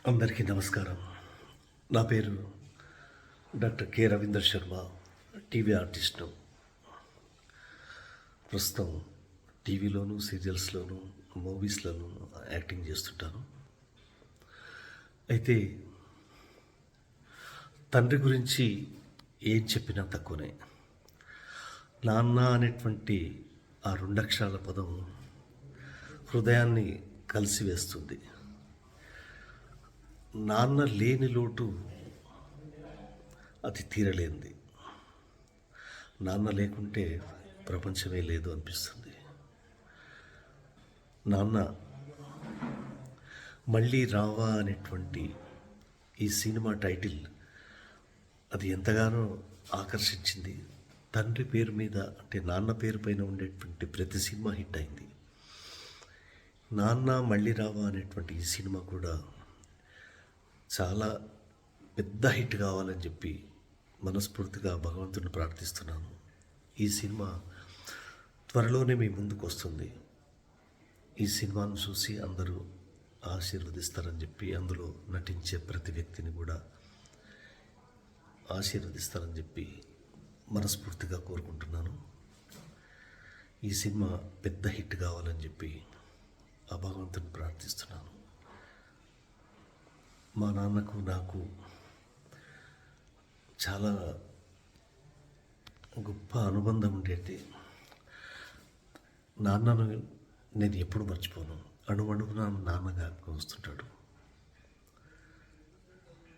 అందరికీ నమస్కారం. నా పేరు doctor K Ravinder Sharma, TV ఆర్టిస్ట్ను. ప్రస్తుతం టీవీలోను, సీరియల్స్లోను, మూవీస్లోను యాక్టింగ్ చేస్తుంటాను. అయితే తండ్రి గురించి ఏం చెప్పినా తక్కువనే. నాన్న అనేటువంటి ఆ రెండక్షరాల పదం హృదయాన్ని కలిసివేస్తుంది. నాన్న లేని లోటు అది తీరలేనిది. నాన్న లేకుంటే ప్రపంచమే లేదు అనిపిస్తుంది. నాన్న మళ్ళీ రావా అనేటువంటి ఈ సినిమా టైటిల్ అది ఎంతగానో ఆకర్షించింది. తండ్రి పేరు మీద అంటే నాన్న పేరు పైన ఉండేటువంటి ప్రతి సినిమా హిట్ అయింది. నాన్న మళ్ళీ రావా అనేటువంటి ఈ సినిమా కూడా చాలా పెద్ద హిట్ కావాలని చెప్పి మనస్ఫూర్తిగా భగవంతుని ప్రార్థిస్తున్నాను. ఈ సినిమా త్వరలోనే మీ ముందుకు వస్తుంది. ఈ సినిమాను చూసి అందరూ ఆశీర్వదిస్తారని చెప్పి, అందులో నటించే ప్రతి వ్యక్తిని కూడా ఆశీర్వదిస్తారని చెప్పి మనస్ఫూర్తిగా కోరుకుంటున్నాను. ఈ సినిమా పెద్ద హిట్ కావాలని చెప్పి ఆ భగవంతుని ప్రార్థిస్తున్నాను. మా నాన్నకు నాకు చాలా గొప్ప అనుబంధం ఉండేది. నాన్నను నేను ఎప్పుడు మర్చిపోను. అణువణువున నాన్న జ్ఞాపకం వస్తుంటాడు.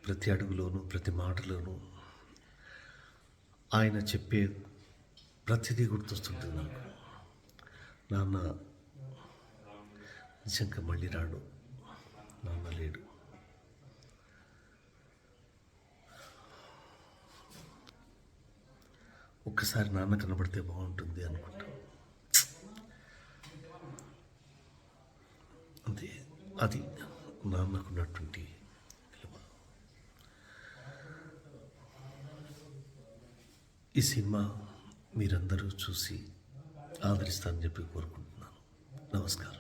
ప్రతి అడుగులోనూ, ప్రతి మాటలోనూ ఆయన చెప్పే ప్రతిదీ గుర్తొస్తుంటుంది నాకు. నాన్న నిజంగా మళ్ళీ రాడు, నాన్న లేడు. ఒక్కసారి నాన్న కనబడితే బాగుంటుంది అనుకుంటా. అంతే, అది నాన్నకున్నటువంటి విలువ. ఈ సినిమా మీరందరూ చూసి ఆదరిస్తారని చెప్పి కోరుకుంటున్నాను. నమస్కారం.